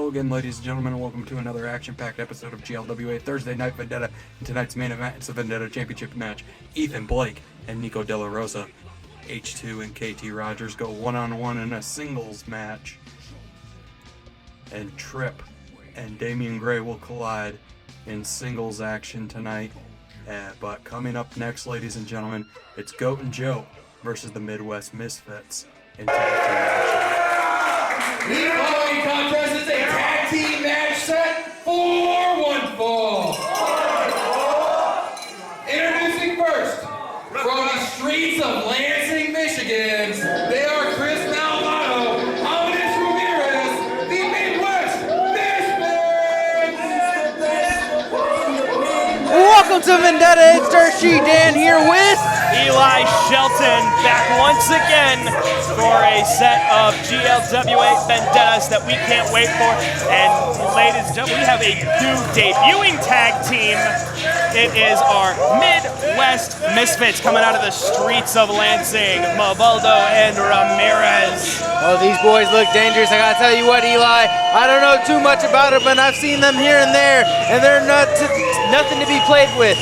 Hello again, ladies and gentlemen, and welcome to another action-packed episode of GLWA Thursday Night Vendetta. In tonight's main event, it's a Vendetta Championship match. Ethan Blake and Nico De La Rosa, H2 and KT Rogers, go one-on-one in a singles match. And Tripp and Damian Gray will collide in singles action tonight. But coming up next, ladies and gentlemen, it's Goat and Joe versus the Midwest Misfits in tag team action. The following contest is a tag team match set for one fall. Introducing first, from the streets of Lansing, Michigan, they are Chris Malvado, Amadeus Ramirez, the Midwest Misfits. Welcome to Vendetta. It's Dirt Sheet Dan here with Eli Shelton, back once again for a set of GLWA Vendettas that we can't wait for. And ladies and gentlemen, we have a new debuting tag team. It is our Midwest Misfits coming out of the streets of Lansing, Mabaldo and Ramirez. Oh, these boys look dangerous. I gotta tell you what, Eli, I don't know too much about them, but I've seen them here and there, and they're nothing to be played with.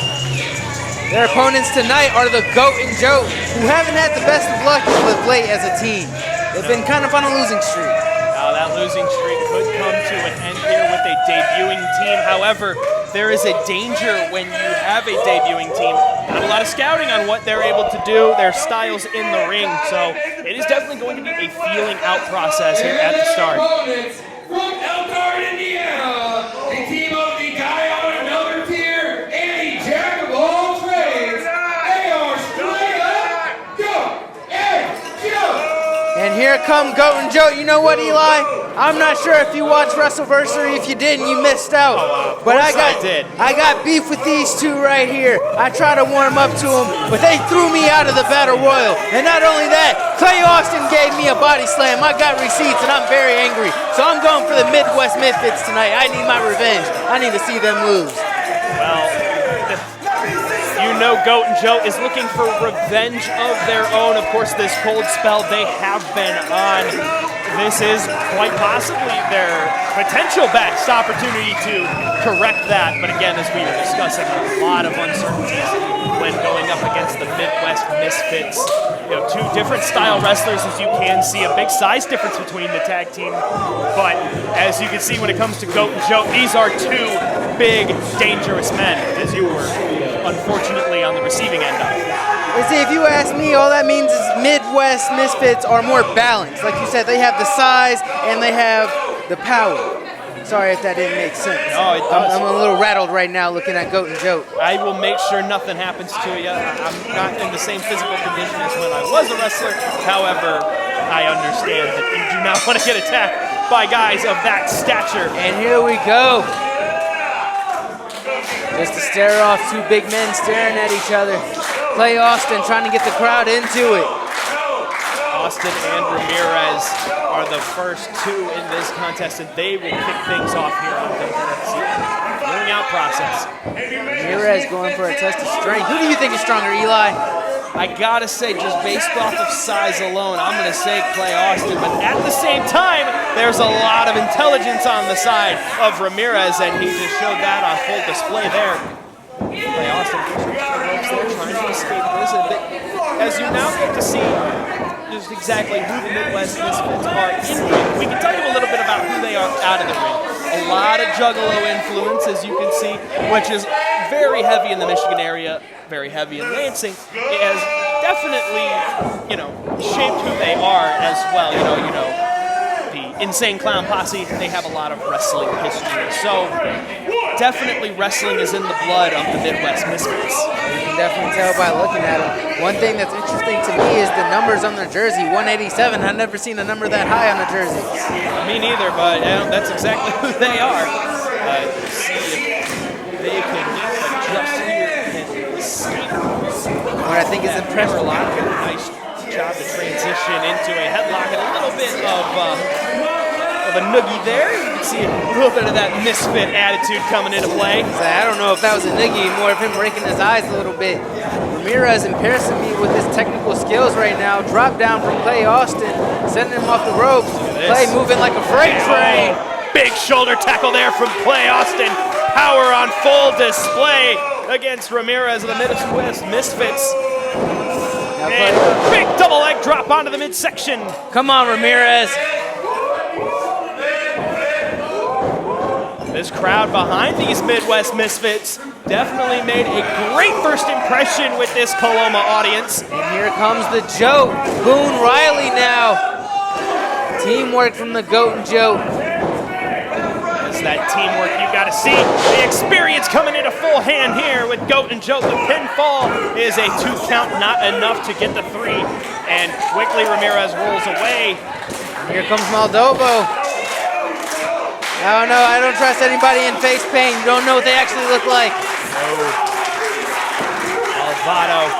Their opponents tonight are the Goat and Joe, who haven't had the best of luck of late as a team. They've been kind of on a losing streak. Now that losing streak could come to an end here with a debuting team. However, there is a danger when you have a debuting team. Not a lot of scouting on what they're able to do, their styles in the ring. So it is definitely going to be a feeling out process here at the start. From Elkhart, Indiana, a team of the guy on another tier and a jack of all trades. They are straight up Goat and Joe. And here come Goat and Joe. You know what, Eli? I'm not sure if you watched WrestleVersary. If you didn't, you missed out. But I got beef with these two right here. I tried to warm up to them, but they threw me out of the Battle Royal. And not only that, Clay Austin gave me a body slam. I got receipts, and I'm very angry. So I'm going for the Midwest Misfits tonight. I need my revenge. I need to see them lose. Well, you know Goat and Joe is looking for revenge of their own. Of course, this cold spell they have been on. This is quite possibly their potential best opportunity to correct that. But again, as we were discussing, a lot of uncertainties when going up against the Midwest Misfits. You know, two different style wrestlers, as you can see, a big size difference between the tag team. But as you can see when it comes to Goat and Joe, these are two big, dangerous men, as you were unfortunately on the receiving end of. You see, if you ask me, all that means is Midwest Misfits are more balanced. Like you said, they have the size and they have the power. Sorry if that didn't make sense. No, it does. I'm a little rattled right now looking at Goat and Joe. I will make sure nothing happens to you. I'm not in the same physical condition as when I was a wrestler. However, I understand that you do not want to get attacked by guys of that stature. And here we go. Just to stare off, two big men staring at each other. Clay Austin trying to get the crowd into it. Austin and Ramirez are the first two in this contest, and they will kick things off here on the feeling out process. Ramirez going for a test of strength. Who do you think is stronger, Eli? I gotta say, just based off of size alone, I'm gonna say Clay Austin, but at the same time, there's a lot of intelligence on the side of Ramirez, and he just showed that on full display there. Clay Austin trying to escape this a bit, as you now get to see just exactly who the Midwest Misfits are in ring. We can tell you a little bit about who they are out of the ring. A lot of Juggalo influence, as you can see, which is very heavy in the Michigan area, very heavy in Lansing. It has definitely, shaped who they are as well. The Insane Clown Posse, they have a lot of wrestling history. So definitely wrestling is in the blood of the Midwest Misfits. You can definitely tell by looking at them. One thing that's interesting to me is the numbers on their jersey. 187. I've never seen a number that high on a jersey. Me neither, but that's exactly who they are. See if they can adjust here and see. What I think is impressive. Nice job to transition into a headlock and a little bit of a noogie there. You can see a little bit of that misfit attitude coming into play. I don't know if that was a noogie, more of him breaking his eyes a little bit. Ramirez embarrassing me with his technical skills right now. Drop down from Clay Austin, sending him off the ropes. Clay moving like a freight train. big shoulder tackle there from Clay Austin. Power on full display against Ramirez of the Midwest Misfits. And a big double leg drop onto the midsection. Come on, Ramirez. This crowd behind these Midwest Misfits definitely made a great first impression with this Coloma audience. And here comes the joke. Boone Riley now. Teamwork from the Goat and Joe. It's that teamwork you got to see. The experience coming into full hand here with Goat and Joe. The pinfall is a 2 count, not enough to get the 3. And quickly Ramirez rolls away. Here comes Moldovo. I don't know. I don't trust anybody in face paint. You don't know what they actually look like. Malvado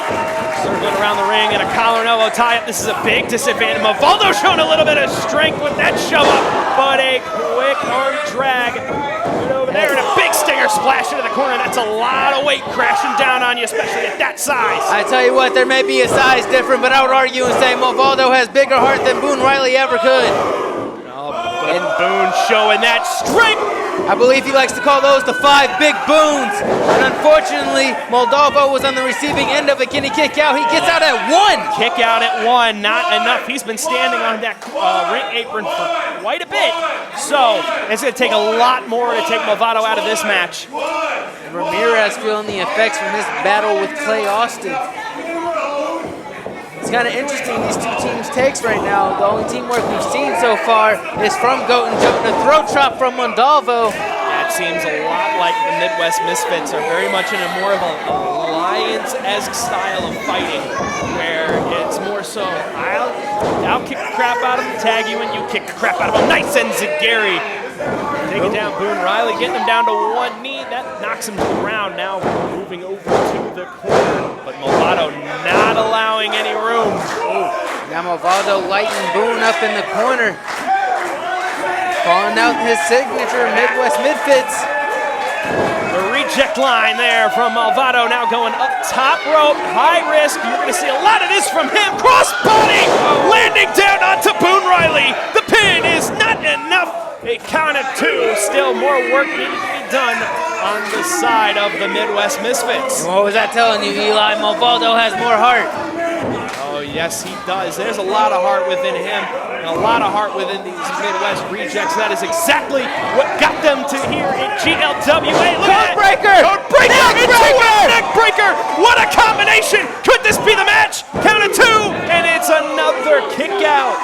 circling around the ring in a collar and elbow tie-up. This is a big disadvantage. Malvado showing a little bit of strength with that shove-up, but a quick arm drag right over there and a big stinger splash into the corner. That's a lot of weight crashing down on you, especially at that size. I tell you what, there may be a size difference, but I would argue and say Malvado has bigger heart than Boone Riley ever could. And Boone showing that strength. I believe he likes to call those the 5 big boons. And unfortunately, Moldovo was on the receiving end of it. Can he kick out? He gets out at 1. Kick out at 1, not enough. He's been standing on that ring apron for quite a bit. So it's going to take a lot more to take Malvado out of this match. And Ramirez feeling the effects from this battle with Clay Austin. It's kind of interesting, these two teams' takes right now. The only teamwork we've seen so far is from Goat and Joe, and a throat chop from Mondalvo. That seems a lot like the Midwest Misfits are very much in a more of a alliance-esque style of fighting, where it's more so, I'll kick the crap out of him, tag you, and you kick the crap out of him. Nice enziguri. Taking down Boone Riley, getting him down to 1 knee. That knocks him to the ground. Now moving over to the corner. But Malvado not allowing any room. Now Malvado lighting Boone up in the corner. Calling out his signature Midwest Midfits. The reject line there from Malvado now going up top rope. High risk. You're going to see a lot of this from him. Crossbody landing down onto Boone Riley. The pin is not enough. A count of 2. Still more work needed to be done on the side of the Midwest Misfits. What was that telling you, Eli? Malvado has more heart. Oh, yes, he does. There's a lot of heart within him and a lot of heart within these Midwest rejects. That is exactly what got them to here in GLWA. Code breaker! Code breaker! Neck breaker! What a combination! Could this be the match? Count of 2, and it's another kick out.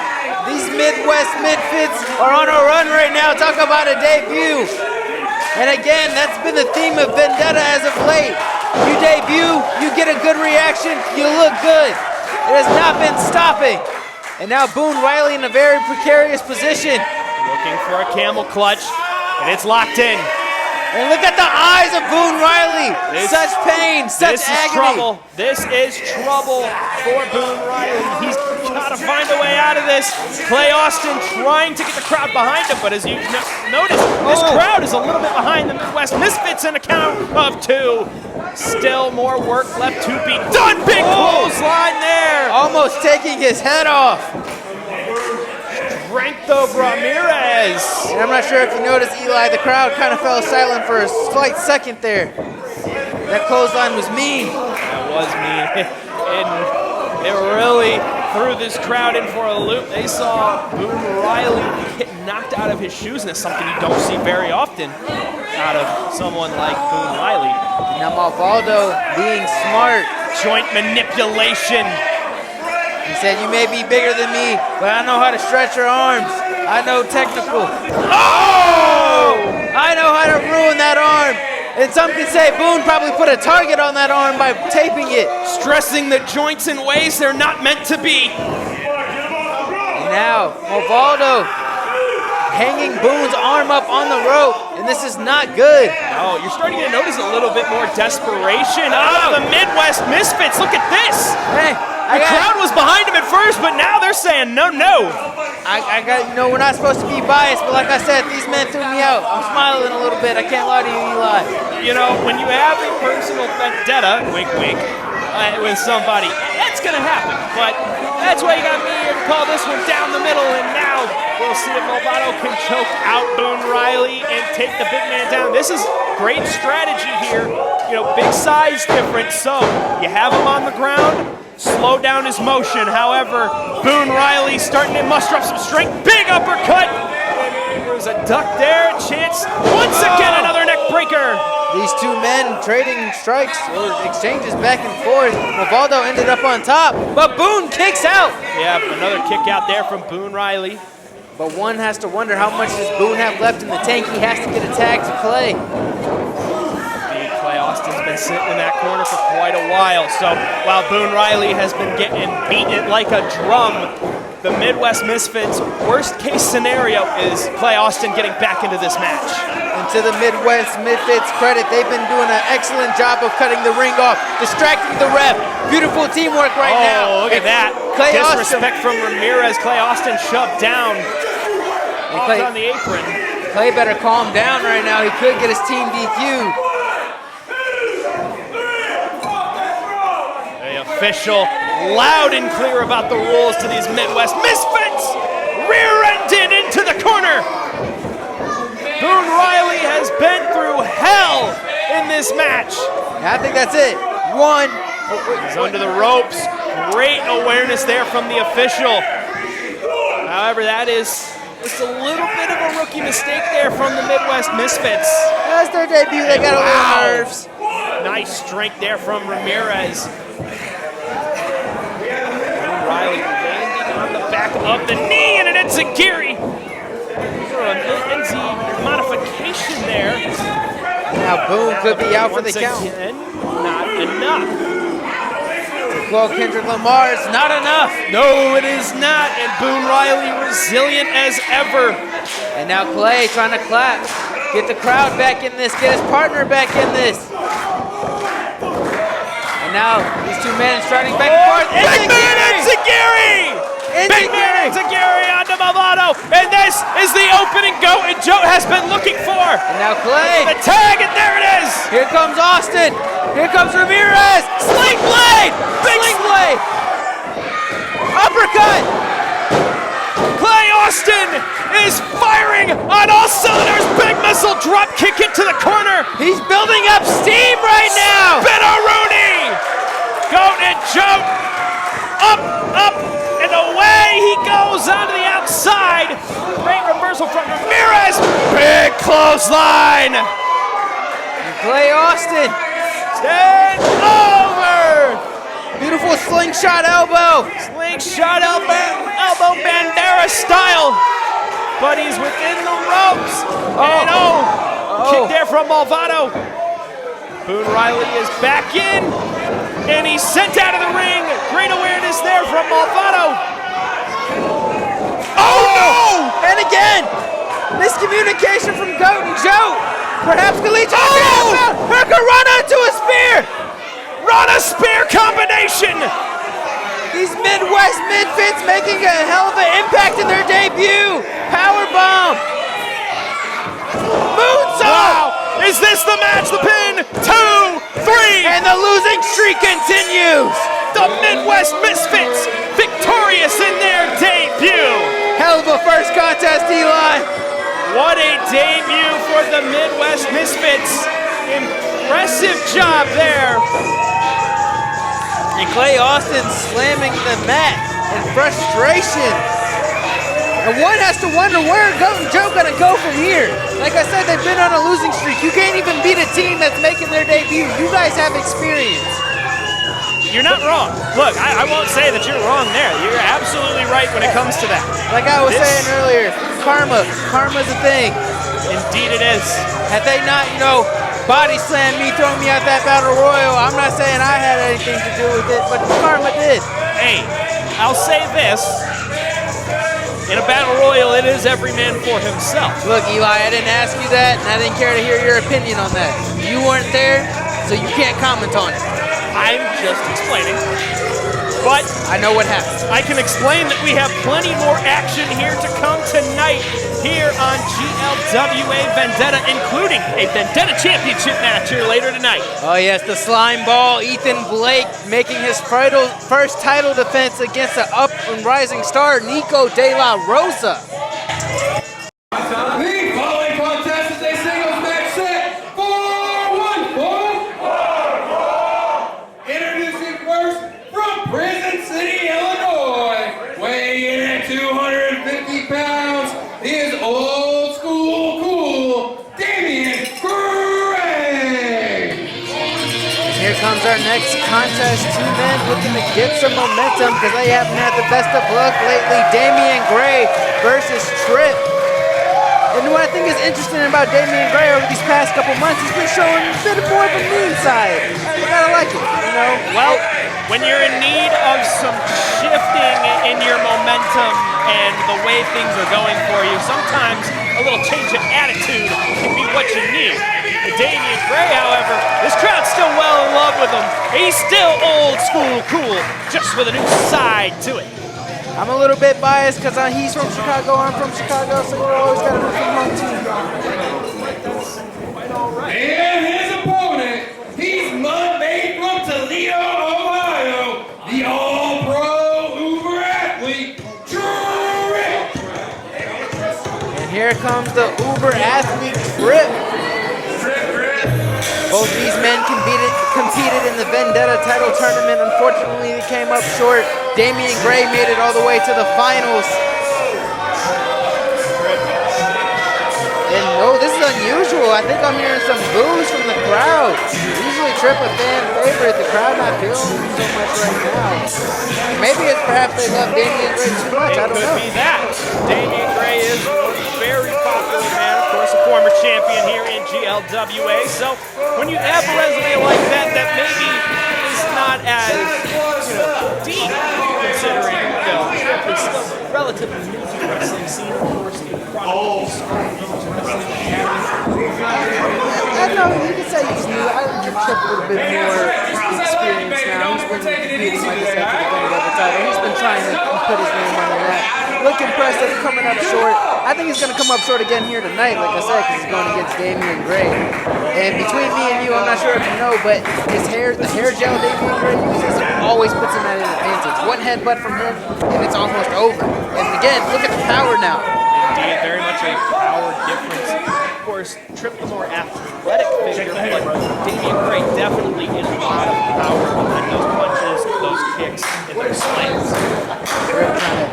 These Midwest Midfits are on a run right now. Talk about a debut. And again, that's been the theme of Vendetta as of late. You debut, you get a good reaction, you look good. It has not been stopping. And now Boone Riley in a very precarious position. Looking for a camel clutch, and it's locked in. And look at the eyes of Boone Riley. Such pain, such agony. This is trouble for Boone Riley. He's got to find a way out of this. Clay Austin trying to get the crowd behind him, but as you notice, this crowd is a little bit behind the Midwest Misfits in a count of 2. Still more work left to be done. Big clothesline there. Almost taking his head off. Strength of Ramirez. And I'm not sure if you noticed, Eli, the crowd kind of fell silent for a slight second there. That clothesline was mean. That was mean. It really threw this crowd in for a loop. They saw Boone Riley get knocked out of his shoes, and it's something you don't see very often out of someone like Boone Riley. Now Malvado being smart. Joint manipulation. He said, you may be bigger than me, but I know how to stretch your arms. I know technical. Oh! I know how to ruin that arm. And some could say Boone probably put a target on that arm by taping it. Stressing the joints in ways they're not meant to be. And now, Malvado hanging Boone's arm up on the rope, and this is not good. Oh, you're starting to notice a little bit more desperation out of the Midwest Misfits. Look at this. Hey, the crowd was behind him at first, but now they're saying no, no. I got, you know, we're not supposed to be biased, but like I said, these men threw me out. I'm smiling a little bit. I can't lie to you, Eli. You know, when you have a personal vendetta, wink, wink, with somebody, that's going to happen. But that's why you got me here to call this one down the middle. And now we'll see if Malvado can choke out Boone Riley and take the big man down. This is great strategy here. You know, big size difference. So you have him on the ground, slow down his motion. However, Boone Riley starting to muster up some strength. Big uppercut. And there's a duck there. Chance once again, another neck breaker. These two men trading strikes or exchanges back and forth. Malvado ended up on top, but Boone kicks out. Yeah, another kick out there from Boone Riley. But one has to wonder how much does Boone have left in the tank. He has to get a tag to Clay. Clay Austin's been sitting in that corner for quite a while. So while Boone Riley has been getting beaten like a drum, the Midwest Misfits' worst case scenario is Clay Austin getting back into this match. And to the Midwest Misfits' credit, they've been doing an excellent job of cutting the ring off, distracting the ref. Beautiful teamwork right now. Oh, look at that. Clay Disrespect from Ramirez. Clay Austin shoved down Clay, on the apron. Clay better calm down right now. He could get his team DQ'd. The official loud and clear about the rules to these Midwest Misfits. Rear-ended into the corner. Boone Riley has been through hell in this match. I think that's it. One. He's under the ropes. Great awareness there from the official. However, that is just a little bit of a rookie mistake there from the Midwest Misfits. That's their debut. They got a little nerves. Nice strength there from Ramirez. Riley landing on the back of the knee and an enziguri. An Enzi modification there. Now Boone could be out for the count. Again, not enough. Well, Kendrick Lamar, it's not enough. No, it is not. And Boone Riley resilient as ever. And now Clay trying to clap. Get the crowd back in this. Get his partner back in this. And now these two men striding back and forth. Big man enziguri! Big man enziguri onto Malvado. And this is the opening goat and Joe has been looking for. And now Clay. The tag, and there it is. Here comes Austin. Here comes Ramirez. Sling blade. Sling blade. Uppercut. Clay Austin is firing on all cylinders. Big missile drop kick into the corner. He's building up steam right now. Spinaroonie. Goat and Joe. Up, up, and away he goes onto the outside. Great reversal from Ramirez. Big clothesline. And Clay Austin. Stand over. Beautiful slingshot elbow. Slingshot elbow Bandera style. But he's within the ropes. And kick there from Malvado. Boone Riley is back in. And he's sent out of the ring. Great awareness there from Malvado. Oh no! And again, miscommunication from Goat and Joe. Perhaps Galicia. Hurricanrana to a spear. Rana spear combination. These Midwest Misfits making a hell of an impact in their debut. Powerbomb. Moonsault. Wow. Is this the match? The pin? 2, 3. And the losing streak continues. The Midwest Misfits victorious in their debut. Hell of a first contest, Eli. What a debut for the Midwest Misfits. Impressive job there. And Clay Austin slamming the mat in frustration. And one has to wonder where Goat and Joe gonna go from here. Like I said, they've been on a losing streak. You can't even beat a team that's making their debut. You guys have experience. You're not wrong. Look, I won't say that you're wrong there. You're absolutely right when it comes to that. Like I was saying earlier, karma's a thing. Indeed it is. Had they not, body slammed me, throwing me out that battle royal, I'm not saying I had anything to do with it, but karma did. Hey, I'll say this. In a battle royal, it is every man for himself. Look, Eli, I didn't ask you that, and I didn't care to hear your opinion on that. You weren't there, so you can't comment on it. I'm just explaining. But I know what happened. I can explain that we have plenty more action here to come tonight here on GLWA Vendetta, including a Vendetta Championship match here later tonight. Oh yes, the slime ball, Ethan Blake, making his first title defense against the up and rising star, Nico De La Rosa. The following contest is a singles match set for 1 fall. Introducing first from Prison City, Illinois, weighing in at 250 pounds, he is old school cool, Damian Gray. Here comes our next contest. Two men looking to get some momentum because they haven't had the best of luck lately. Damian Gray versus Tripp. And what I think is interesting about Damian Gray over these past couple months, he's been showing a bit more of a mean side. I gotta like it, you know? Well, when you're in need of some shifting in your momentum and the way things are going for you, sometimes a little change of attitude can be what you need. Damian Gray, however, this crowd's still well in love with him. He's still old school cool, just with a new side to it. I'm a little bit biased because he's from Chicago, I'm from Chicago, so we always gotta root for home team. And his opponent, he's mud-made from Toledo, Ohio, the all-pro Uber athlete, Tripp. And here comes the Uber athlete Tripp. Both these men competed in the Vendetta title tournament. Unfortunately, they came up short. Damian Gray made it all the way to the finals. And oh, this is unusual. I think I'm hearing some boos from the crowd. Usually Tripp a fan favorite. The crowd not feeling him so much right now. Maybe it's perhaps they love Damian Gray too much. I don't know. It could be that. Damian Gray is a very popular man, of course, a former champion here in GLWA. So when you have a resume like that, that maybe is not as deep, considering Tripp is still relatively new to the wrestling scene, of course. I know you could say he's new. I would give Tripp a little bit more experience now. He's been competing, like I said, for the Vendetta title. He's been trying to put his name under that. Look impressive, coming up short. I think he's going to come up short again here tonight, like I said, because he's going against Damian Gray. And between me and you, I'm not sure if you know, but the hair gel Damian Gray uses always puts him at an advantage. One headbutt from him, and it's almost over. And again, look at the power now. Indeed, very much a power difference. Of course, Tripp the more athletic figure, but Damian Gray definitely is a lot of power behind those punches, those kicks, and those slams. Tripp trying to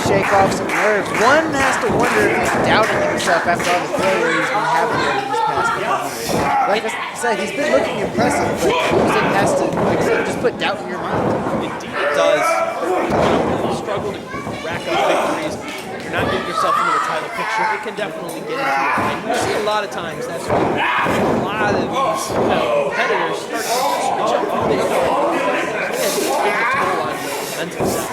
shake off some nerves. One has to wonder if he's doubting himself after all the failure he's been having over these past couple years. Like I said, he's been looking impressive, but losing has to, like I said, just put doubt in your mind. Indeed it does. When you struggle to rack up victories, you're not getting yourself into the title picture, it can definitely get into it. And you see a lot of times that's when a lot of these competitors start to switch up all their take a toll on the mental side.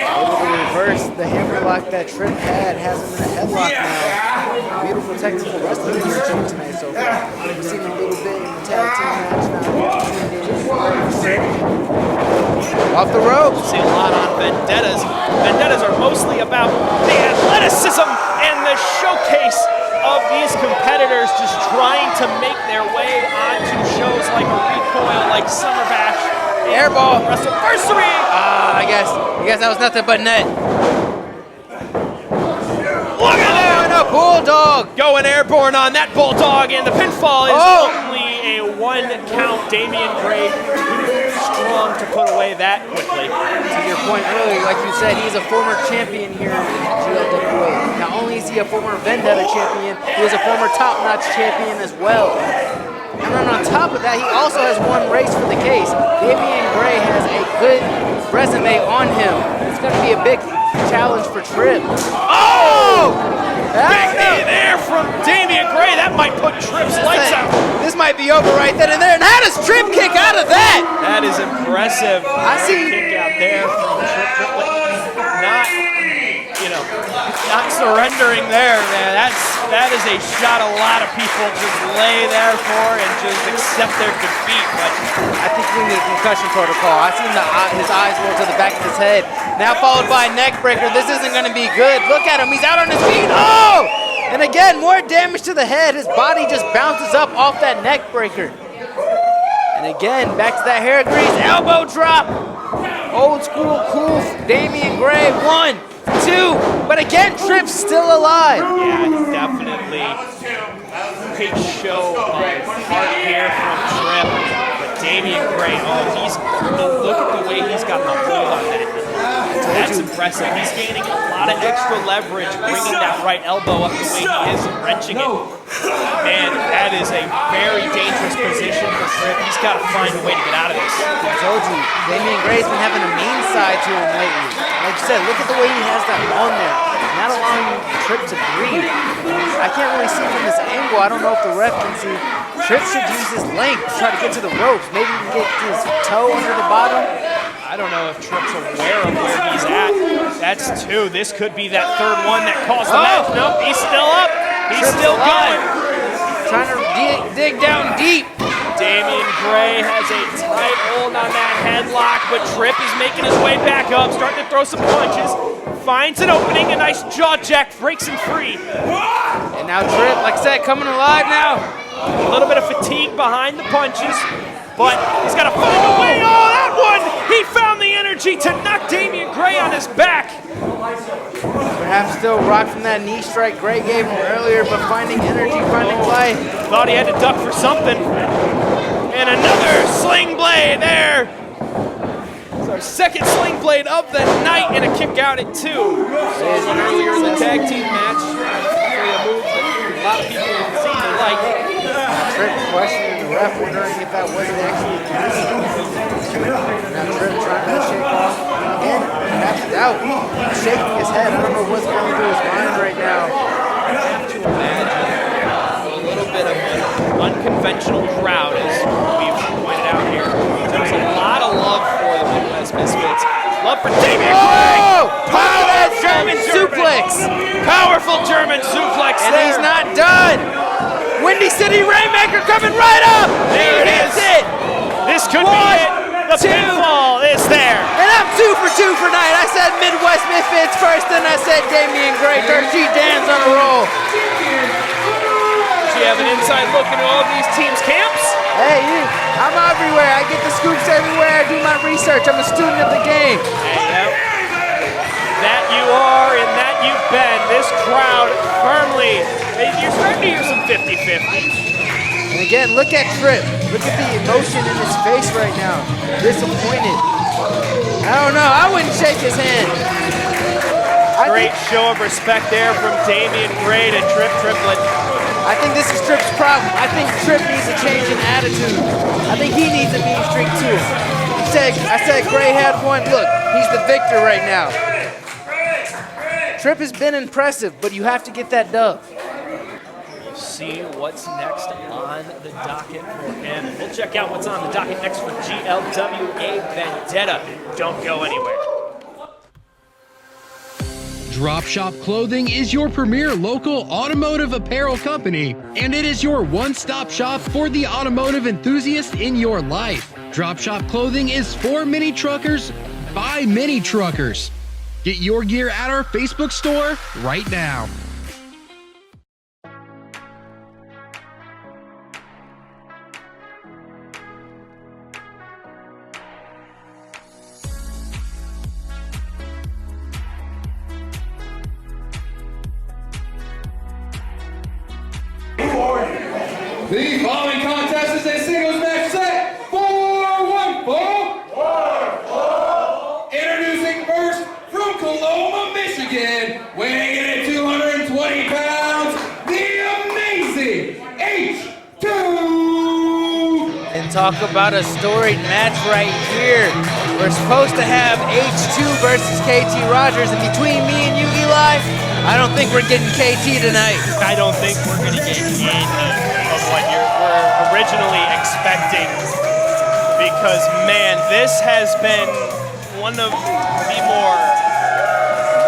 Able to reverse the hammerlock that Tripp had, has him in a headlock now. Beautiful technical wrestling here tonight so far. We've seen a little bit in the tag team match now. Off the ropes. See a lot on Vendettas. Vendettas are mostly about the athleticism and the showcase of these competitors just trying to make their way onto shows like a Recoil, like Summer Bash, Airball. WrestleVersary. I guess that was nothing but net. Look at that! And a bulldog. Going airborne on that bulldog, and the pinfall is only a 1 count. Damian Gray too strong to put away that quickly. To your point earlier, like you said, he's a former champion here in GLWA. Not only is he a former Vendetta champion, he is a former top-notch champion as well. And then on top of that, he also has won race for the case. Damian Gray has a good resume on him. It's going to be a big challenge for Tripp. Oh! Big knee there from Damian Gray. That might put Tripp's lights out. This might be over right then and there. And how does Tripp kick out of that? That is impressive. I see. Kick out there from Tripp. Not, him. Not surrendering there, man. That is a shot a lot of people just lay there for and just accept their defeat. But I think we need a concussion protocol. I seen his eyes roll to the back of his head. Now followed by a neck breaker. This isn't going to be good. Look at him. He's out on his feet. Oh! And again, more damage to the head. His body just bounces up off that neck breaker. And again, back to that hair grease. Elbow drop. Old school cool Damian Gray. 1, 2. But again, Tripp's still alive. yeah, definitely great show of heart here from Tripp. But Damian Gray, look at the way he's got the hold on that. That's impressive. He's gaining a lot of extra leverage, bringing that right elbow up the way he is and wrenching it. Man, that is a very dangerous position for Tripp. He's got to find a way to get out of this. I told you, Damian Gray's been having a mean side to him lately. Like you said, look at the way he has that on there. Not allowing Tripp to breathe. I can't really see from this angle. I don't know if the ref can see. Tripp should use his length to try to get to the ropes. Maybe he can get his toe under the bottom. I don't know if Tripp's aware of where he's at. That's 2. This could be that 3rd one that caused the match. Nope, he's still up. He's Tripp's still alive. going. Trying to dig down deep. Damian Gray has a tight hold on that headlock, but Tripp is making his way back up, starting to throw some punches. Finds an opening, a nice jaw jack, breaks him free. And now Tripp, like I said, coming alive now. A little bit of fatigue behind the punches, but he's got to find a way. Oh, that one! He found the energy to knock Damian Gray on his back. Perhaps still rock from that knee strike Gray gave him earlier, but finding energy, finding life. Thought he had to duck for something. And another sling blade there. It's our 2nd sling blade of the night and a kick out at 2. So earlier in the tag team match, a move that a lot of people seem to like. Tripp questioning the ref, wondering if that wasn't actually a Now Tripp trying to shake off again, perhaps doubt. He's shaking his head. I don't know what's going through his mind right now. I have to imagine a little bit of an unconventional crowd, as we've pointed out here. There's a lot of love for the Midwest Misfits. Love for Damian Gray. Wow, that German suplex. Powerful German suplex And there. he's not done. Windy City Rainmaker coming right up. There it hits is. it. This could be it. The pinfall is there. And I'm 2 for 2 for night. I said Midwest Misfits first, then I said Damian Gray. Dirt Sheet Dan's on a roll. Do you have an inside look into all of these teams' camps? Hey, I'm everywhere. I get the scoops everywhere. I do my research. I'm a student of the game. Yep. That you are and that you've been. This crowd firmly, you're starting to hear some 50-50. And again, look at Tripp. Look at the emotion in his face right now. Disappointed. I don't know. I wouldn't shake his hand. Great show of respect there from Damian Gray to Tripp Triplett. I think this is Tripp's problem. I think Tripp needs a change in attitude. I think he needs a mean streak too. I said Gray had one. Look, he's the victor right now. Tripp has been impressive, but you have to get that dub. We'll see what's next on the docket for him. And we'll check out what's on the docket next for GLWA Vendetta. Don't go anywhere. Drop Shop Clothing is your premier local automotive apparel company, and it is your one-stop shop for the automotive enthusiast in your life. Drop Shop Clothing is for mini truckers by mini truckers. Get your gear at our Facebook store right now. The following contest is a singles match set for 1 fall. Introducing first from Coloma, Michigan, weighing in at 220 pounds, the amazing H2. And talk about a storied match right here. We're supposed to have H2 versus KT Rogers, and between me and you, Eli, I don't think we're getting KT tonight. I don't think we're going to get any of what we're originally expecting, because, man, this has been one of the more,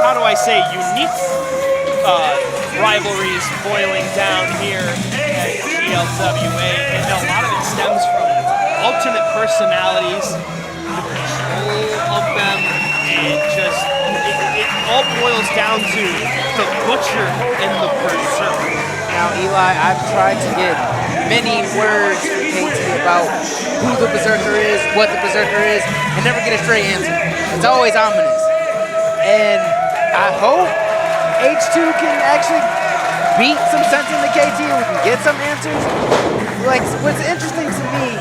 how how do I say, unique rivalries boiling down here at GLWA, and a lot of it stems from alternate personalities, the control of them, and just it all boils down to the Butcher and the Berserker. Now, Eli, I've tried to get many words from KT about who the Berserker is, what the Berserker is, and never get a straight answer. It's always ominous. And I hope H2 can actually beat some sense into KT and we can get some answers. Like, what's interesting to me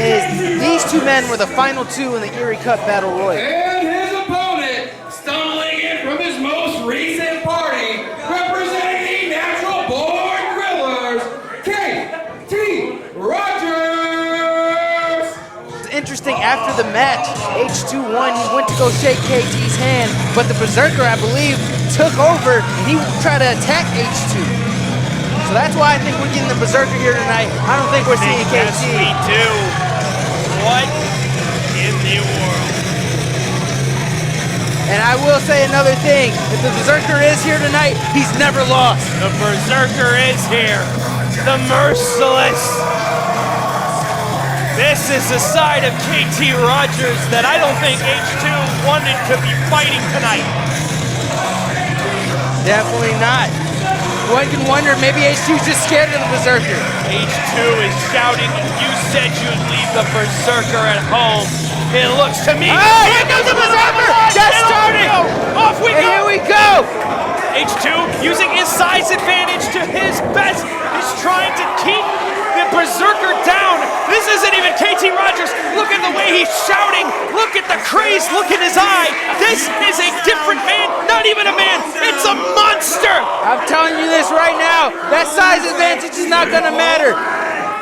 is these two men were the final two in the Erie Cup Battle Royal. And his opponent, stumbling in from his most recent party, representing the Natural Born Grillers, KT Rogers! It's interesting, after the match, H2 won, he went to go shake KT's hand, but the Berserker, I believe, took over and he tried to attack H2. So that's why I think we're getting the Berserker here tonight. I don't think we're seeing KT. Yes, we do. What in the world? And I will say another thing. If the Berserker is here tonight, he's never lost. The Berserker is here. The Merciless. This is a side of KT Rogers that I don't think H2 wanted to be fighting tonight. Definitely not. One can wonder, maybe H2's just scared of the Berserker. H2 is shouting, you said you'd leave the Berserker at home. It looks to me. Oh, here comes the Berserker! Just starting! Off we And go! here we go! H2 using his size advantage to his best is trying to keep the Berserker down. This isn't even KT Rogers. Look at the way he's shouting. Look at the craze. Look in his eye. This is a different man. Not even a man. It's a monster. I'm telling you this right now. That size advantage is not going to matter.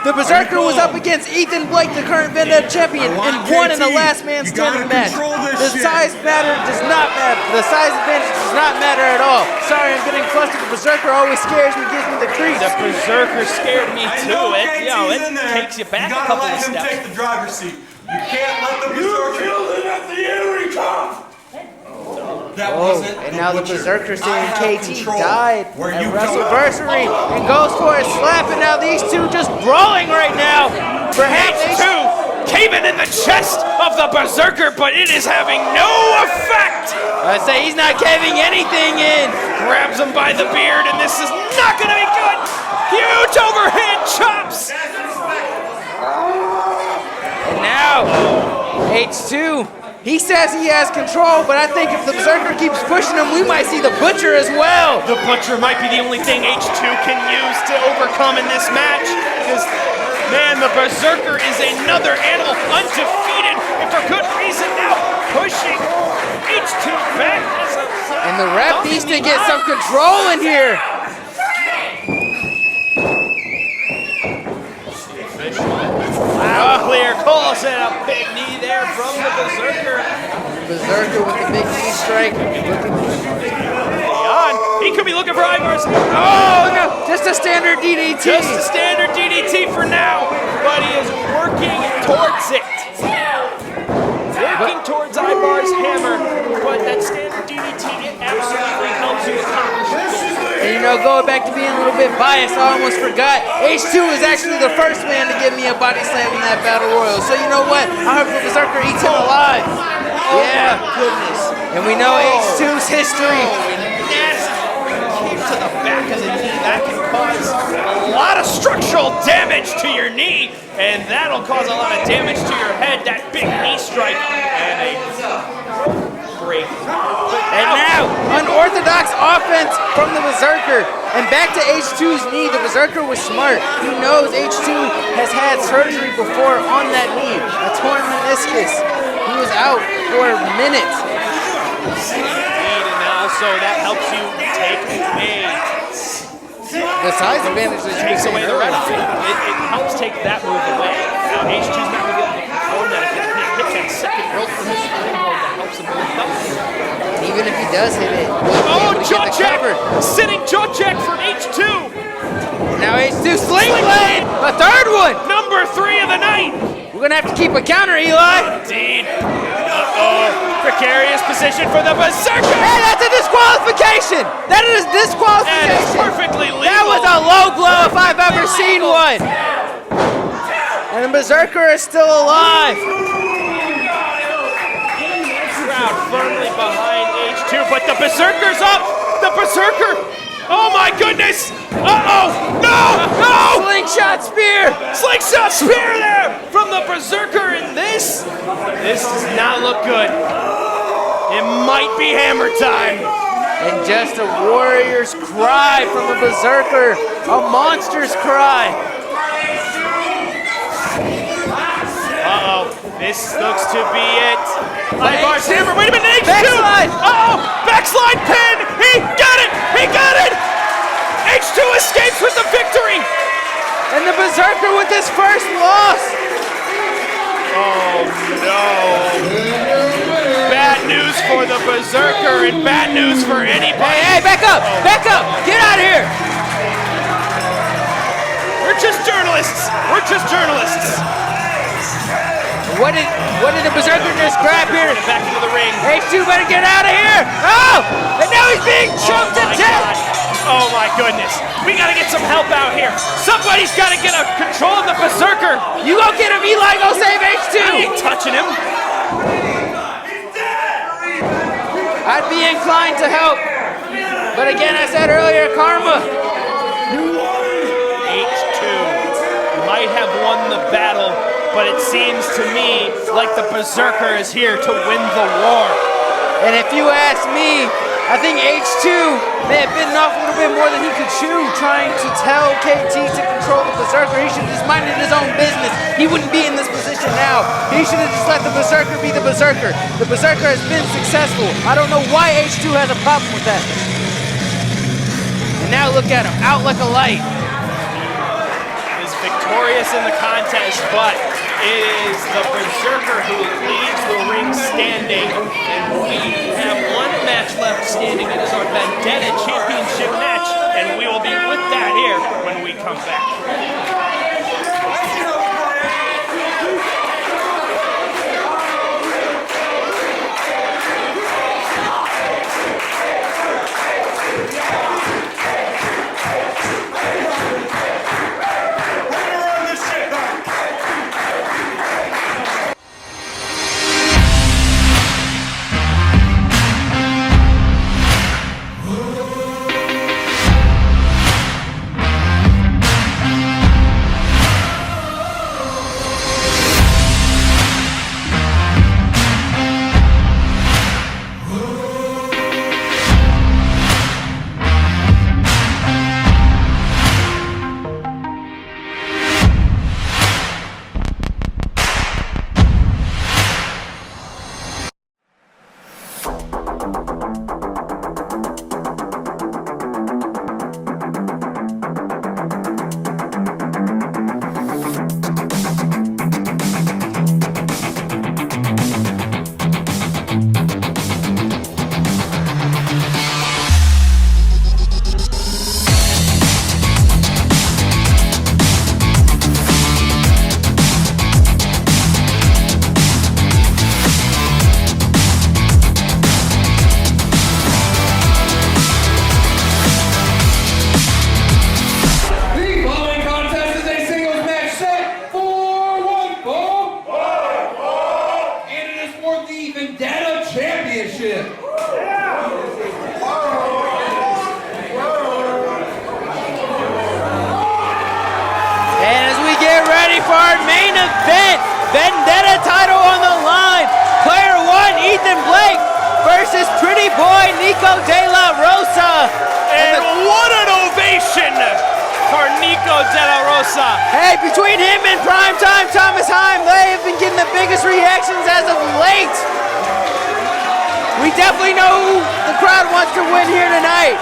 The Berserker was up against Ethan Blake, the current Vendetta champion, and won in the last man standing match. The size does not matter. The size advantage does not matter at all. Sorry, I'm getting flustered. The Berserker always scares me, gives me the creeps. The Berserker scared me too. It takes you back a couple of steps. Let him take the driver's seat. You can't let the Berserker. You killed it at the Erie Cup. That wasn't and now the Butcher. Berserker saying I have KT control died where at you WrestleVersary and goes for a slap, and now these two just brawling right now. Perhaps H2 caving in the chest of the Berserker, but it is having no effect. I say he's not caving anything in. Grabs him by the beard, and this is not going to be good. Huge overhand chops. And now, H2, he says he has control, but I think if the Berserker keeps pushing him, we might see the Butcher as well. The Butcher might be the only thing H2 can use to overcome in this match, because, man, the Berserker is another animal, undefeated, and for good reason now, pushing H2 back. And the ref needs to get some control in here. Wow, clear calls and a big knee there from the Berserker. Berserker with the big knee strike. He could be looking for Ivar's. Oh, no, just a standard DDT. Just a standard DDT for now, but he is working towards it. Working towards Ivar's hammer, but that standard DDT, it absolutely helps you accomplish it. And you know, going back to being a little bit biased, I almost forgot. H2 is actually the first man to give me a body slam in that Battle Royal. So you know what? I hope the Berserker eats him alive. Yeah. Goodness. And we know H2's history. Kick to the back of the knee. That can cause a lot of structural damage to your knee, and that'll cause a lot of damage to your head. That big knee strike and a break. And now, unorthodox offense from the Berserker. And back to H2's knee. The Berserker was smart. He knows H2 has had surgery before on that knee. A torn meniscus. He was out for minutes. And also that helps you take away. The size advantage that Takes away the red eye. It helps take that move away. Now H2's not going to be able to perform that if he hits that second rope from his springboard that helps him build up. Even if he does hit it, oh, jaw jack! Sitting jaw jack from H2. Now H2 sling blade, a third one. Number 3 of the night. We're gonna have to keep a counter, Eli. Indeed. Uh-oh. Precarious position. position for the Berserker. Hey, that's a disqualification. That is That is disqualification. perfectly legal. That was a low blow if I've ever seen one. And the Berserker is still alive. Crowd firmly behind H2, but the Berserker's up. The Berserker. Oh my goodness. Uh-oh. No. Slingshot spear. Slingshot spear there from the Berserker, and this does not look good. It might be hammer time. And just a warrior's cry from the Berserker. A monster's cry. Uh-oh, this looks to be it. Ivar's hammer, wait a minute, H2! Backslide. Uh-oh, backslide pin! He got it! He got it! H2 escapes with the victory! And the Berserker with his first loss. Oh no! Bad news for the Berserker and bad news for anybody. Hey, back up! Back up! Get out of here! We're just journalists! We're just journalists! What did the Berserker just grab here? Back into the ring. H2 better get out of here! Oh! And now he's being choked to death! Oh my goodness. We gotta get some help out here. Somebody's gotta get a control of the Berserker. You go get him, Eli, go save H2! I ain't touching him. I'd be inclined to help. But again, I said earlier, karma. H2 might have won the battle, but it seems to me like the Berserker is here to win the war. And if you ask me, I think H2 may have bitten off a little bit more than he could chew trying to tell KT to control the Berserker. He should have just minded his own business. He wouldn't be in this position now. He should have just let the Berserker be the Berserker. The Berserker has been successful. I don't know why H2 has a problem with that. And now look at him, out like a light. Is victorious in the contest, but it is the Berserker who leaves the ring standing. And we have one match left standing. It is our Vendetta Championship match, and we will be with that here when we come back. For our main event, Vendetta title on the line. Player 1, Ethan Blake versus pretty boy Nico De La Rosa. And what an ovation for Nico De La Rosa. Hey, between him and Primetime Thomas Heim, they have been getting the biggest reactions as of late. We definitely know who the crowd wants to win here tonight.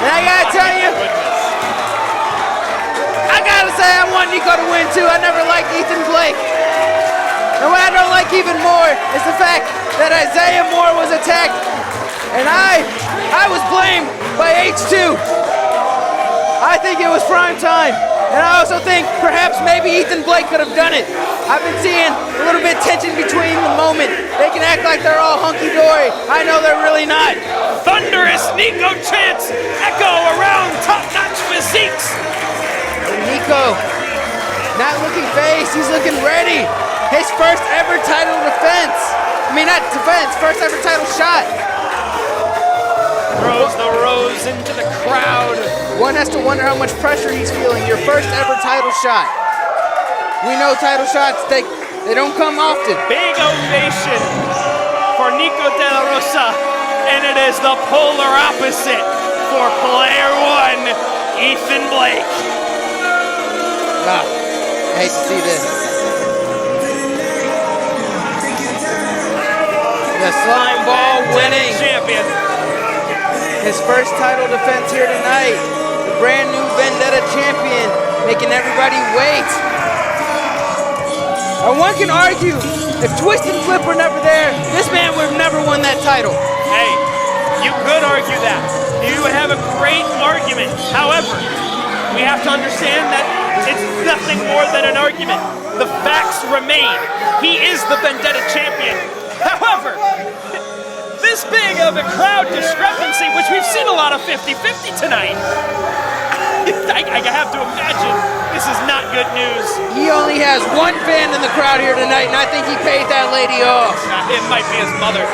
And I gotta tell you, I gotta say I want Nico to win too. I never liked Ethan Blake. And what I don't like even more is the fact that Isaiah Moore was attacked and I was blamed by H2. I think it was Primetime. And I also think perhaps maybe Ethan Blake could have done it. I've been seeing a little bit tension between the moment. They can act like they're all hunky-dory. I know they're really not. Thunderous Nico chants echo around top-notch physiques. Nico, not looking phased, he's looking ready. His first ever title defense. I mean, not defense, first ever title shot. Throws the rose into the crowd. One has to wonder how much pressure he's feeling. Your first ever title shot. We know title shots, they don't come often. Big ovation for Nico De La Rosa, and it is the polar opposite for player one, Ethan Blake. I hate to see this. The slime ball winning champion. His first title defense here tonight. The brand new Vendetta champion, making everybody wait. And one can argue, if Twist and Flip were never there, this man would have never won that title. Hey, you could argue that. You would have a great argument. However, we have to understand that it's nothing more than an argument. The facts remain. He is the Vendetta champion. However, this big of a crowd discrepancy, which we've seen a lot of 50-50 tonight, I have to imagine this is not good news. He only has one fan in the crowd here tonight, and I think he paid that lady off. It might be his mother.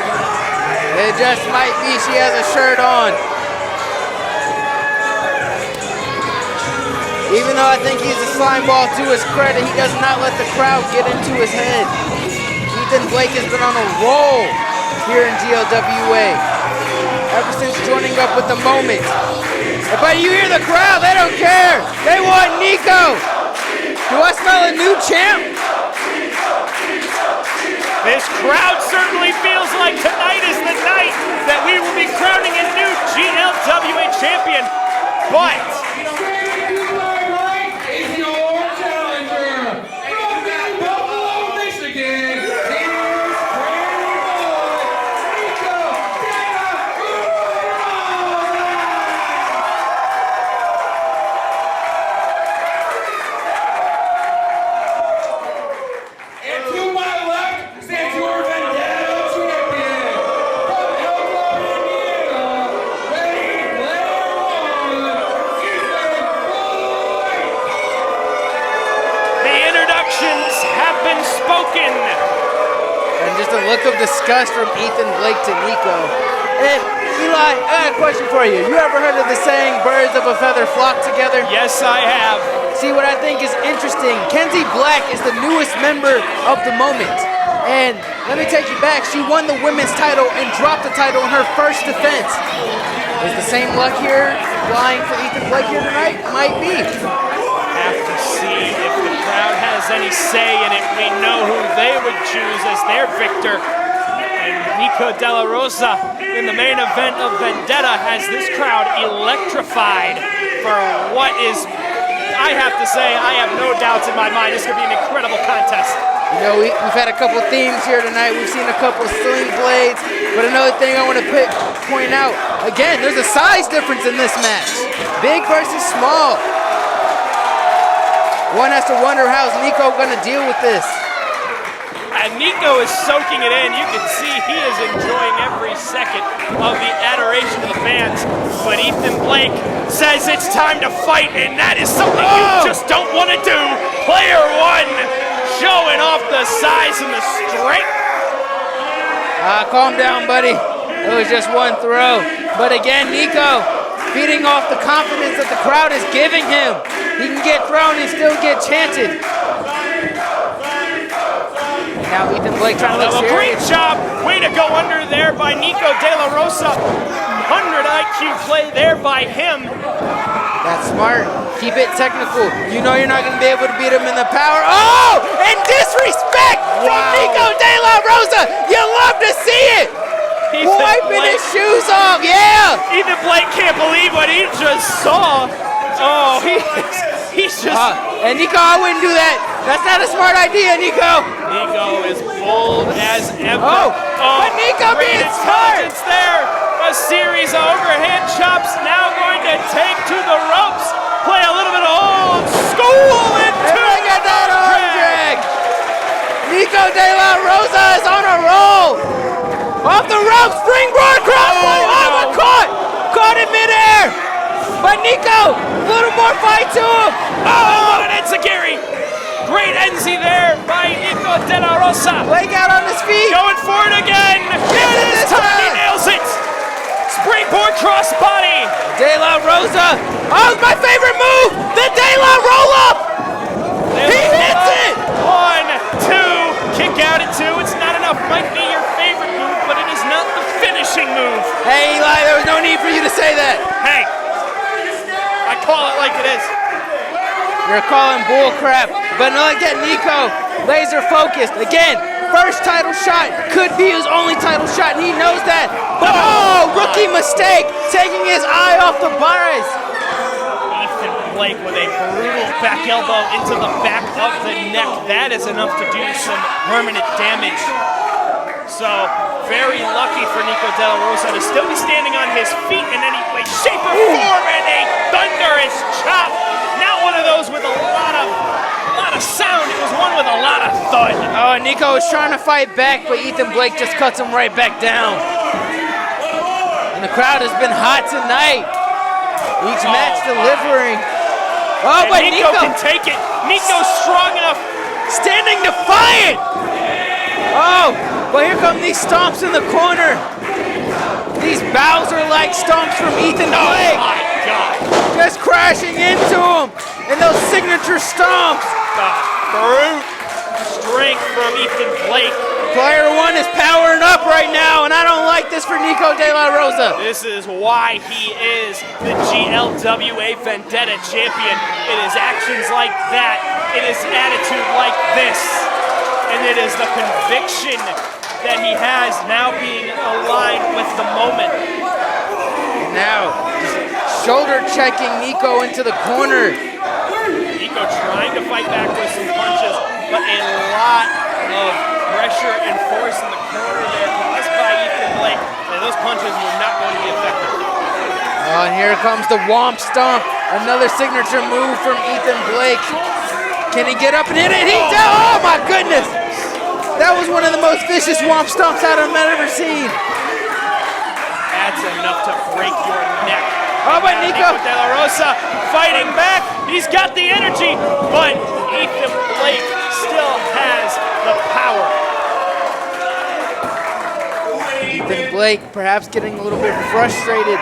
It just might be. She has a shirt on. Even though I think he's a slime ball, to his credit, he does not let the crowd get into his head. Ethan Blake has been on a roll here in GLWA ever since joining up with the Moment. But you hear the crowd, they don't care. They want Nico. Do I smell a new champ? This crowd certainly feels like tonight is the night that we will be crowning a new GLWA champion. But look of disgust from Ethan Blake to Nico. And Eli, I got a question for you. You ever heard of the saying, birds of a feather flock together? Yes, I have. See, what I think is interesting, Kenzie Black is the newest member of the Moment. And let me take you back, she won the women's title and dropped the title in her first defense. Is the same luck here flying for Ethan Blake here tonight? Might be. Have to see if the crowd has any say in it. We know who they would choose as their victor. And Nico De La Rosa in the main event of Vendetta has this crowd electrified for what is, I have to say, I have no doubts in my mind. This could be an incredible contest. You know, we've had a couple themes here tonight. We've seen a couple sling blades. But another thing I want to point out, again, there's a size difference in this match. Big versus small. One has to wonder, how's Nico going to deal with this? And Nico is soaking it in. You can see he is enjoying every second of the adoration of the fans. But Ethan Blake says it's time to fight, and that is something you just don't want to do. Player one showing off the size and the strength. Calm down, buddy. It was just one throw. But again, Nico feeding off the confidence that the crowd is giving him. He can get thrown and still get chanted. And now Ethan Blake trying to look great serious. job. Way to go under there by Nico De La Rosa. 100 IQ play there by him. That's smart. Keep it technical. You know you're not going to be able to beat him in the power. Oh! And disrespect from Nico De La Rosa. You love to see it. Wiping his shoes off. Yeah. Ethan Blake can't believe what he just saw. Oh, he's just... and Nico, I wouldn't do that. That's not a smart idea, Nico. Nico is bold as ever. But Nico being smart. There. A series of overhand chops now going to take to the ropes. Play a little bit of old school into look at that arm drag. Nico De La Rosa is on a roll. Nico! A little more fight to him! Oh, what an enziguri! Great enzy there by Nico De La Rosa. Blake out on his feet! Going for it again! And this time he nails it! Springboard crossbody! De La Rosa! Oh, my favorite move! The De La roll-up! He hits it! 1, 2, kick out at 2. It's not enough. Might be your favorite move, but it is not the finishing move. Hey, Eli, there was no need for you to say that. Hey, I call it like it is. You're calling bull crap, but look at Nico, laser focused. Again, first title shot could be his only title shot, and he knows that. But rookie mistake, taking his eye off the prize. Ethan Blake with a brutal back elbow into the back of the neck. That is enough to do some permanent damage. So, very lucky for Nico De La Rosa to still be standing on his feet in any way, shape, or form, and a thunderous chop. Not one of those with a lot of sound. It was one with a lot of thud. Oh, Nico was trying to fight back, but Ethan Blake just cuts him right back down. And the crowd has been hot tonight. Each match delivering. Oh, and but Nico can take it. Nico's strong enough. Standing defiant. Oh, but here come these stomps in the corner. These Bowser-like stomps from Ethan Blake. Oh my God. Just crashing into him. And those signature stomps. The brute strength from Ethan Blake. Player one is powering up right now, and I don't like this for Nico De La Rosa. This is why he is the GLWA Vendetta champion. It is actions like that. It is attitude like this. And it is the conviction that he has now being aligned with the moment. Now, shoulder checking Nico into the corner. Nico trying to fight back with some punches, but a lot of pressure and force in the corner there caused by Ethan Blake. And those punches were not going to be effective. Oh, and here comes the Womp Stomp. Another signature move from Ethan Blake. Can he get up and hit it? He does! Oh my goodness! That was one of the most vicious Womp Stomps I've ever seen. That's enough to break your neck. Oh, but Nico De La Rosa fighting back. He's got the energy, but Ethan Blake still has the power. Ethan Blake perhaps getting a little bit frustrated.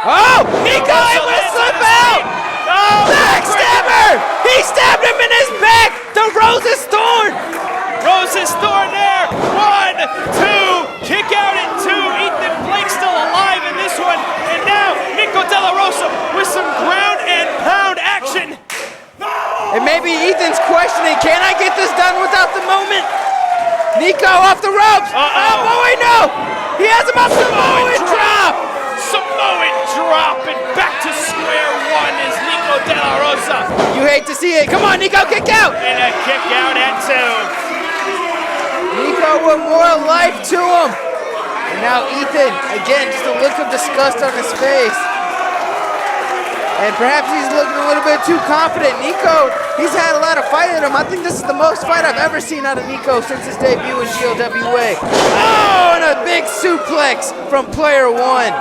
Oh, Nico able to slip out! Oh, Backstabber! He stabbed him in his back! The Rosa's Thorn! Rosa's Thorn there. 1, 2, kick out at 2. Ethan Blake still alive in this one. And now Nico De La Rosa with some ground and pound action. And maybe Ethan's questioning, can I get this done without the moment? Nico off the ropes! Oh boy, no! He has him up Samoan drop! Samoan drop and back to square one is Nico De La Rosa. You hate to see it. Come on, Nico, kick out! And a kick out at 2. Nico with more life to him. And now Ethan, again, just a look of disgust on his face. And perhaps he's looking a little bit too confident. Nico, he's had a lot of fight in him. I think this is the most fight I've ever seen out of Nico since his debut in GLWA. Oh, and a big suplex from player one.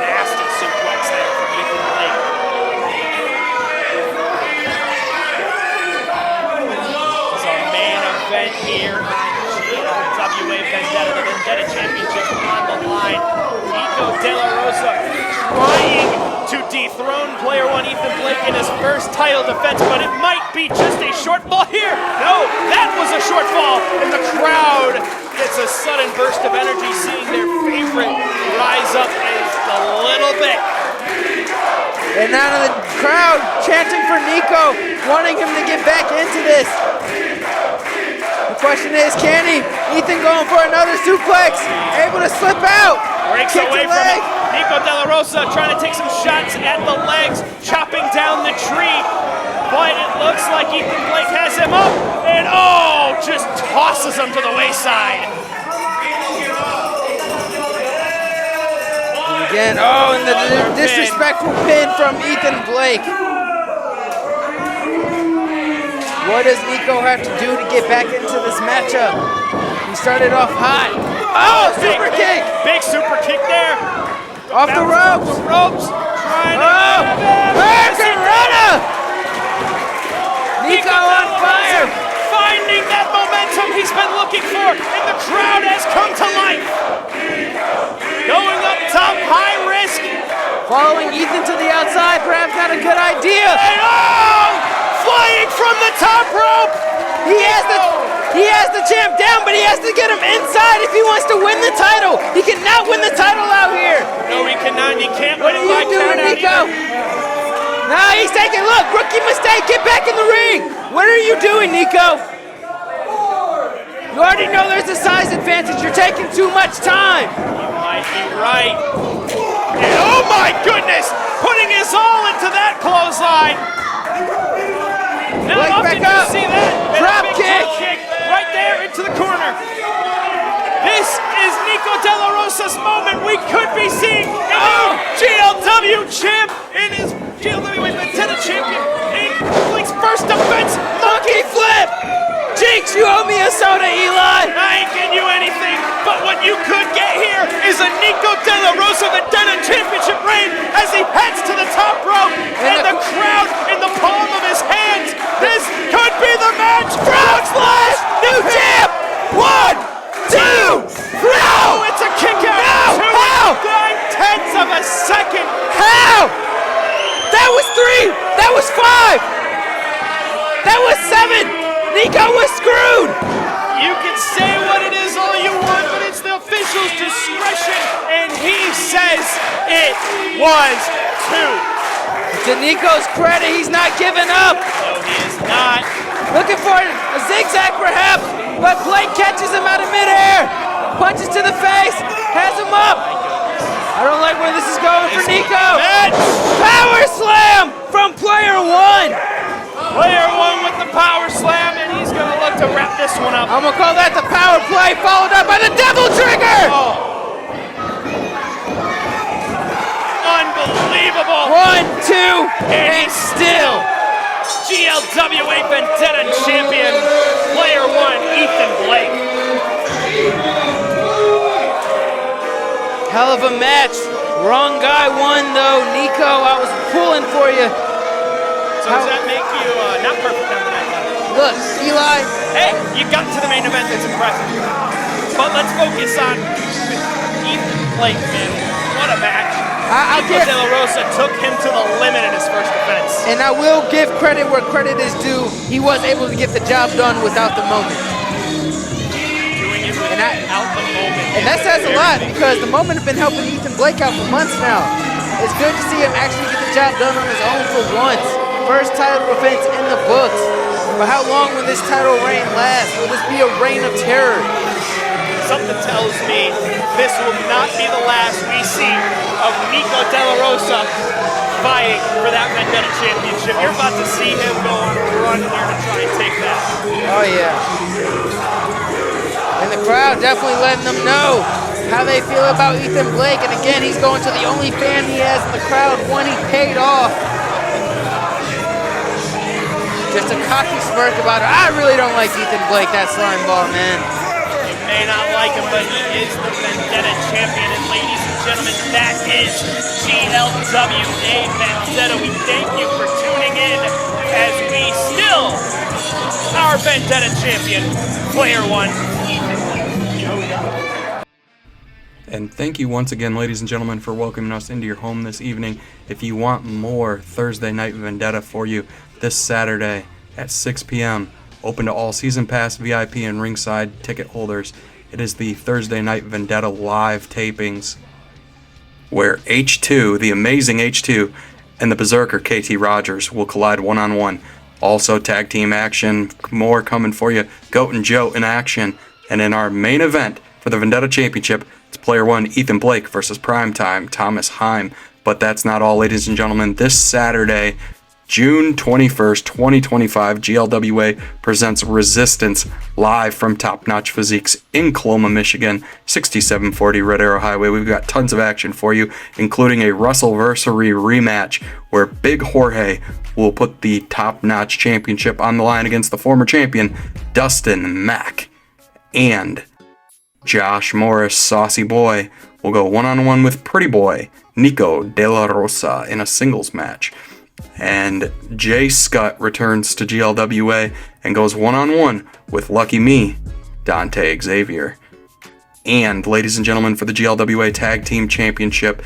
Nasty suplex there from Ethan Blake. This is our main event here on GLWA Vendetta, the Vendetta Championship on the line. Nico De La Rosa trying to dethrone player one Ethan Blake in his first title defense, but it might be just a shortfall here. No, that was a shortfall, and the crowd gets a sudden burst of energy seeing their favorite rise up just a little bit. And now the crowd chanting for Nico, wanting him to get back into this. The question is, can he? Ethan going for another suplex, able to slip out. Breaks away from it. Nico De La Rosa trying to take some shots at the legs, chopping down the tree. But it looks like Ethan Blake has him up, and just tosses him to the wayside. And again, and the disrespectful pin from Ethan Blake. What does Nico have to do to get back into this matchup? He started off hot. Oh, super kick! Big super kick there. Off the ropes. Hurricanrana! Nico on fire! Finding that momentum he's been looking for, and the crowd has come to life. Going up top, high risk. Following Ethan to the outside, perhaps not a good idea. And flying from the top rope. He has the champ down, but he has to get him inside if he wants to win the title. He cannot win the title out here. No, he cannot. He can't win it What are by you doing, count out Nico? either. Nah, he's taking, look, rookie mistake. Get back in the ring. What are you doing, Nico? You already know there's a size advantage. You're taking too much time. You might be right. And oh my goodness, putting his all into that clothesline. Not Blake often back up. you see that. And Drop a big kick. drop kick right there into the corner. This is Nico De La Rosa's moment. We could be seeing a new GLW champ in his GLW Vendetta champion. In Blake's first defense, monkey flip. Jinx, you owe me a soda, Eli. I ain't getting you anything, but what you could get here is a Nico De La Rosa Vendetta championship reign as he heads to the top rope, and the crowd in the palm of his hands. This could be the match. Frog splash, new champ. 1, 2, Oh, it's a kick out. No, how? 9/10 of a second. How? That was 3. That was 5. That was 7. Nico was screwed. You can say what it is all you want, but it's the official's discretion, and he says it was 2. To Nico's credit, he's not giving up. No, he is not. Looking for a zigzag perhaps, but Blake catches him out of midair. Punches to the face, has him up. I don't like where this is going for Nico. Power slam from player 1. Player 1 with the power slam, and he's going to look to wrap this one up. I'm going to call that the power play, followed up by the devil trigger. Unbelievable. 1, 2, and still. GLWA Vendetta champion, player 1, Ethan Blake. Hell of a match. Wrong guy won though. Nico, I was pulling for you. So does that make you not perfect on the night? Look, Eli. Hey, you got to the main event. That's impressive. But let's focus on Ethan Blake, man. What a match. Nico De La Rosa took him to the limit in his first defense. And I will give credit where credit is due. He was able to get the job done without the moment. Doing it without the moment. And that says a lot because the moment has been helping Ethan Blake out for months now. It's good to see him actually get the job done on his own for once. First title defense in the books. But how long will this title reign last? Will this be a reign of terror? Something tells me this will not be the last we see of Nico De La Rosa fighting for that Vendetta championship. You're about to see him go on a run here to try and take that. Oh yeah. And the crowd definitely letting them know how they feel about Ethan Blake. And again, he's going to the only fan he has in the crowd, one he paid off. Just a cocky smirk about it. I really don't like Ethan Blake, that slime ball, man. May not like him, but he is the Vendetta champion. And ladies and gentlemen, that is GLWA Vendetta. We thank you for tuning in as we still our Vendetta champion, player 1, Ethan Blake. And thank you once again, ladies and gentlemen, for welcoming us into your home this evening. If you want more Thursday Night Vendetta for you this Saturday at 6 p.m., open to all Season Pass, VIP, and ringside ticket holders. It is the Thursday Night Vendetta live tapings where H2, the amazing H2, and the Berserker KT Rogers will collide one-on-one. Also tag team action, more coming for you. Goat and Joe in action. And in our main event for the Vendetta Championship, it's player 1 Ethan Blake versus Primetime Thomas Heim. But that's not all, ladies and gentlemen. This Saturday, June 21st, 2025, GLWA presents Resistance live from Top Notch Physiques in Coloma, Michigan, 6740 Red Arrow Highway. We've got tons of action for you, including a Wrestleversary rematch where Big Jorge will put the Top Notch Championship on the line against the former champion, Dustin Mack. And Josh Morris, Saucy Boy, will go one-on-one with Pretty Boy, Nico De La Rosa, in a singles match. And Jay Scott returns to GLWA and goes one-on-one with Lucky Me, Dante Xavier. And, ladies and gentlemen, for the GLWA Tag Team Championship,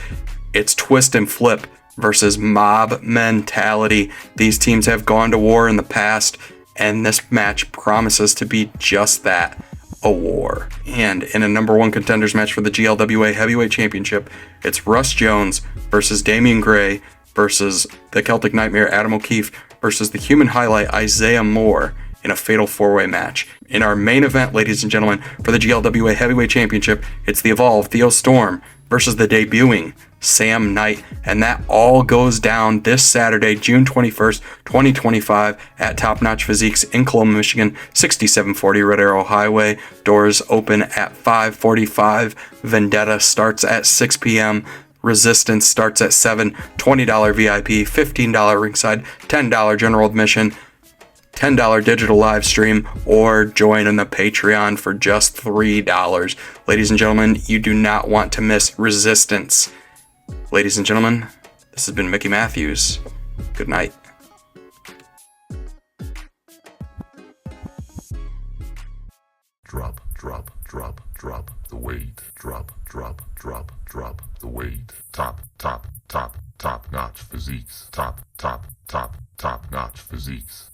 it's Twist and Flip versus Mob Mentality. These teams have gone to war in the past, and this match promises to be just that, a war. And in a number one contenders match for the GLWA Heavyweight Championship, it's Russ Jones versus Damian Gray versus the Celtic Nightmare Adam O'Keefe versus the Human Highlight Isaiah Moore in a fatal four-way match. In our main event, ladies and gentlemen, for the GLWA Heavyweight Championship, it's the Evolve Theo Storm versus the debuting Sam Knight, and that all goes down this Saturday, June 21st, 2025 at Top Notch Physiques in Columbus, Michigan, 6740 Red Arrow Highway. Doors open at 5:45. Vendetta starts at 6 p.m. Resistance starts at 7, $20 VIP, $15 ringside, $10 general admission, $10 digital live stream, or join in the Patreon for just $3. Ladies and gentlemen, you do not want to miss Resistance. Ladies and gentlemen, this has been Mickey Matthews. Good night. Drop the weight. Drop the weight. Top notch physiques. Top notch physiques.